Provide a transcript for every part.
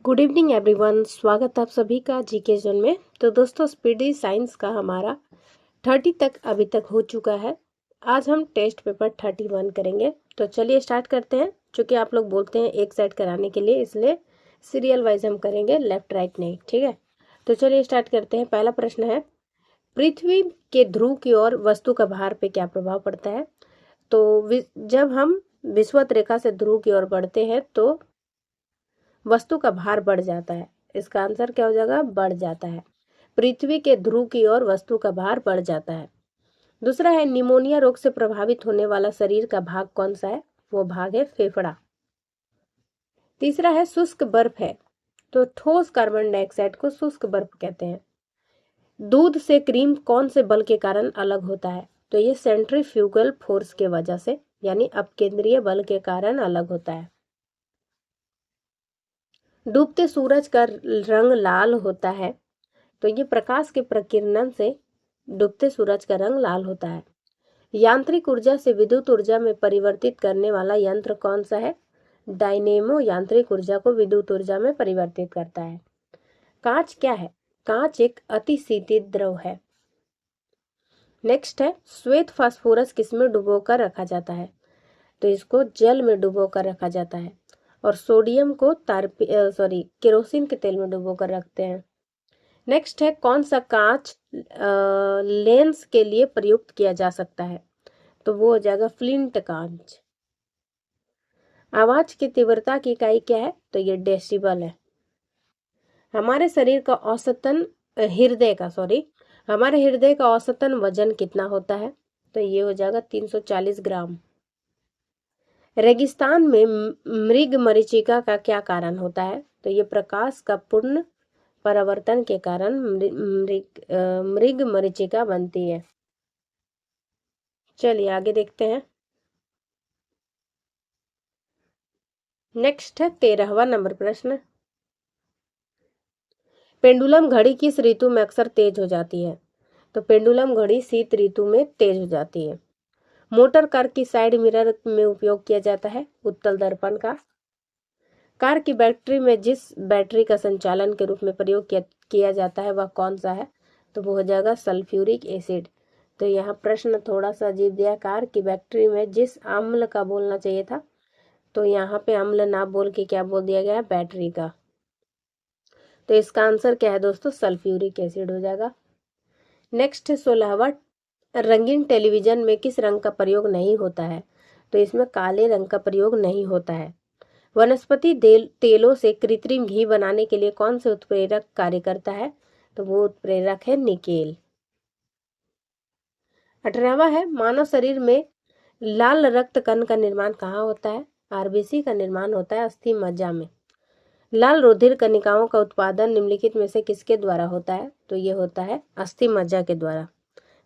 Good evening everyone, स्वागत है आप सभी का जीके जोन में। तो दोस्तों, स्पीडी साइंस का हमारा 30 तक अभी तक हो चुका है। आज हम टेस्ट पेपर 31 करेंगे। तो चलिए स्टार्ट करते हैं। चूँकि आप लोग बोलते हैं एक साइड कराने के लिए, इसलिए सीरियल वाइज हम करेंगे, लेफ्ट राइट नहीं, ठीक है। तो चलिए स्टार्ट करते हैं। पहला प्रश्न है, पृथ्वी के ध्रुव की ओर वस्तु का भार पे क्या प्रभाव पड़ता है। तो जब हम विषुवत रेखा से ध्रुव की ओर बढ़ते हैं तो वस्तु का भार बढ़ जाता है। इसका आंसर क्या हो जाएगा, बढ़ जाता है। पृथ्वी के ध्रुव की ओर वस्तु का भार बढ़ जाता है। दूसरा है, निमोनिया रोग से प्रभावित होने वाला शरीर का भाग कौन सा है। वो भाग है फेफड़ा। तीसरा है, शुष्क बर्फ है तो ठोस कार्बन डाइऑक्साइड को शुष्क बर्फ कहते हैं। दूध से क्रीम कौन से बल के कारण अलग होता है। तो ये सेंट्रीफ्यूगल फोर्स के वजह से, यानी अपकेंद्रीय बल के कारण अलग होता है। डूबते सूरज का रंग लाल होता है तो ये प्रकाश के प्रकीर्णन से डूबते सूरज का रंग लाल होता है। यांत्रिक ऊर्जा से विद्युत ऊर्जा में परिवर्तित करने वाला यंत्र कौन सा है। डायनेमो यांत्रिक ऊर्जा को विद्युत ऊर्जा में परिवर्तित करता है। कांच क्या है। कांच एक अतिशीतित द्रव है। नेक्स्ट है, श्वेत फास्फोरस किसमें डुबोकर रखा जाता है। तो इसको जल में डुबोकर रखा जाता है। और सोडियम को केरोसिन के तेल में डुबोकर रखते हैं। नेक्स्ट है, कौन सा कांच लेंस के लिए प्रयुक्त किया जा सकता है। तो वो हो जाएगा फ्लिंट कांच। आवाज की तीव्रता की इकाई क्या है। तो ये डेसिबल है। हमारे शरीर का औसतन हमारे हृदय का औसतन वजन कितना होता है। तो ये हो जाएगा 340 ग्राम। रेगिस्तान में मृग मरीचिका का क्या कारण होता है। तो ये प्रकाश का पूर्ण परावर्तन के कारण मृग मरीचिका बनती है। चलिए आगे देखते हैं। नेक्स्ट है 13वां नंबर प्रश्न। पेंडुलम घड़ी किस ऋतु में अक्सर तेज हो जाती है। तो पेंडुलम घड़ी शीत ऋतु में तेज हो जाती है। मोटर कार की साइड मिरर में उपयोग किया जाता है उत्तल दर्पण का। कार की बैटरी में जिस बैटरी का संचालन के रूप में प्रयोग किया जाता है वह कौन सा है। तो वो हो जाएगा सल्फ्यूरिक एसिड। तो यहाँ प्रश्न थोड़ा सा अजीब दिया। कार की बैटरी में जिस अम्ल का बोलना चाहिए था, तो यहाँ पे अम्ल ना बोल के क्या बोल दिया गया, बैटरी का। तो इसका आंसर क्या है दोस्तों, सल्फ्यूरिक एसिड हो जाएगा। नेक्स्ट है 16वां, रंगीन टेलीविजन में किस रंग का प्रयोग नहीं होता है। तो इसमें काले रंग का प्रयोग नहीं होता है। वनस्पति तेलों से कृत्रिम घी बनाने के लिए कौन से उत्प्रेरक कार्य करता है। तो वो उत्प्रेरक है निकेल। 18वां है, मानव शरीर में लाल रक्त कण का निर्माण कहाँ होता है। आरबीसी का निर्माण होता है अस्थि मज्जा में। लाल रुधिर कणिकाओं का उत्पादन निम्नलिखित में से किसके द्वारा होता है। तो ये होता है अस्थि मज्जा के द्वारा।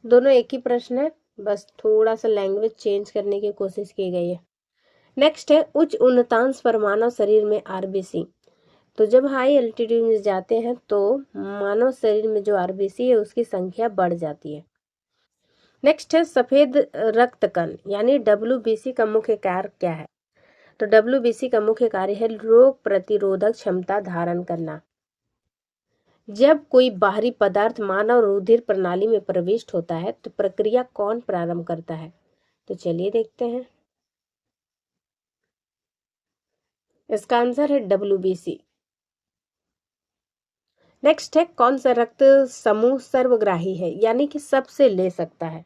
दोनों एक ही प्रश्न है, बस थोड़ा सा लैंग्वेज चेंज करने की कोशिश की गई है। नेक्स्ट है, उच्च उन्नतांश पर मानव शरीर में आरबीसी। तो जब हाई एल्टीट्यूड में जाते हैं तो मानव शरीर में जो आरबीसी है उसकी संख्या बढ़ जाती है। नेक्स्ट है, सफेद रक्त कण यानी डब्ल्यूबीसी का मुख्य कार्य क्या है। तो डब्ल्यूबीसी का मुख्य कार्य है रोग प्रतिरोधक क्षमता धारण करना। जब कोई बाहरी पदार्थ मानव रुधिर प्रणाली में प्रविष्ट होता है तो प्रक्रिया कौन प्रारंभ करता है। तो चलिए देखते हैं। इसका आंसर है डब्ल्यूबीसी। नेक्स्ट है, कौन सा रक्त समूह सर्वग्राही है यानी कि सबसे ले सकता है।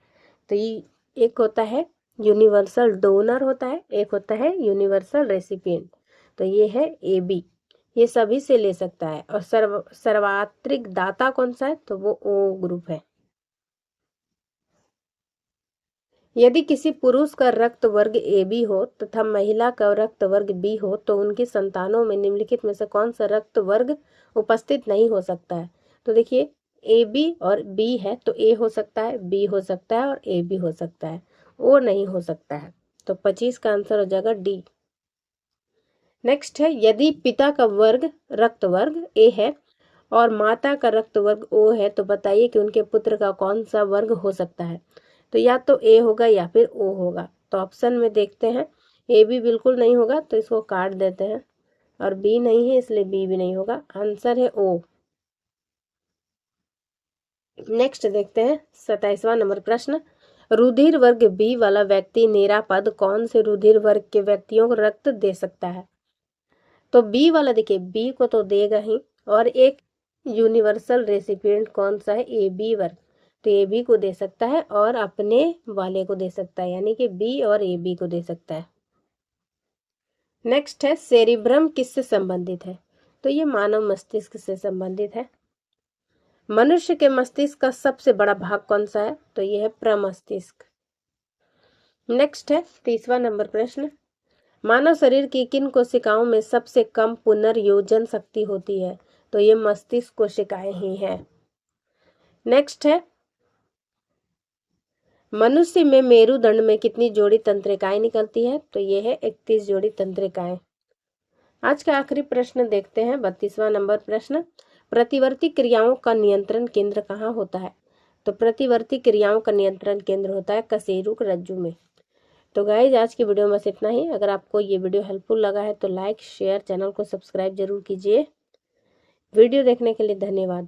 तो ये एक होता है यूनिवर्सल डोनर होता है, एक होता है यूनिवर्सल रेसिपिएंट। तो ये है ए बी, ये सभी से ले सकता है। और सर्वात्रिक दाता कौन सा है। तो वो ओ ग्रुप है। यदि किसी पुरुष का रक्त वर्ग ए बी हो तथा महिला का रक्त वर्ग बी हो तो उनकी संतानों में निम्नलिखित में से कौन सा रक्त वर्ग उपस्थित नहीं हो सकता है। तो देखिए, ए बी और बी है तो ए हो सकता है, बी हो सकता है और ए बी हो सकता है, ओ नहीं हो सकता है। तो 25 का आंसर हो जाएगा डी। नेक्स्ट है, यदि पिता का वर्ग रक्त वर्ग ए है और माता का रक्त वर्ग ओ है तो बताइए कि उनके पुत्र का कौन सा वर्ग हो सकता है। तो या तो ए होगा या फिर ओ होगा। तो ऑप्शन में देखते हैं, ए भी बिल्कुल नहीं होगा तो इसको काट देते हैं। और बी नहीं है इसलिए बी भी नहीं होगा, आंसर है ओ। नेक्स्ट देखते हैं 27वां नंबर प्रश्न, रुधिर वर्ग बी वाला व्यक्ति निरापद कौन से रुधिर वर्ग के व्यक्तियों को रक्त दे सकता है? तो बी वाला देखिए, बी को तो देगा ही, और एक यूनिवर्सल रेसिपिएंट कौन सा है? ए बी वर्ग, तो ए बी को दे सकता है और अपने वाले को दे सकता है, यानी कि बी और ए बी को दे सकता है। नेक्स्ट है सेरिब्रम किससे संबंधित है? तो ये मानव मस्तिष्क से संबंधित है। मनुष्य के मस्तिष्क का सबसे बड़ा भाग कौन सा है? तो ये है प्रमस्तिष्क। नेक्स्ट है 30वां नंबर प्रश्न, मानव शरीर की किन कोशिकाओं में सबसे कम पुनर्योजन शक्ति होती है? तो ये मस्तिष्क कोशिकाएं ही हैं। नेक्स्ट है, मनुष्य में मेरुदंड में कितनी जोड़ी तंत्रिकाएं निकलती है? तो ये है 31 जोड़ी तंत्रिकाएं। आज का आखिरी प्रश्न देखते हैं 32वां नंबर प्रश्न, प्रतिवर्ती क्रियाओं का नियंत्रण केंद्र कहाँ होता है? तो प्रतिवर्ती क्रियाओं का नियंत्रण केंद्र होता है कशेरुक रज्जु में। तो गाइज आज की वीडियो में बस इतना ही। अगर आपको ये वीडियो हेल्पफुल लगा है तो लाइक शेयर, चैनल को सब्सक्राइब जरूर कीजिए। वीडियो देखने के लिए धन्यवाद।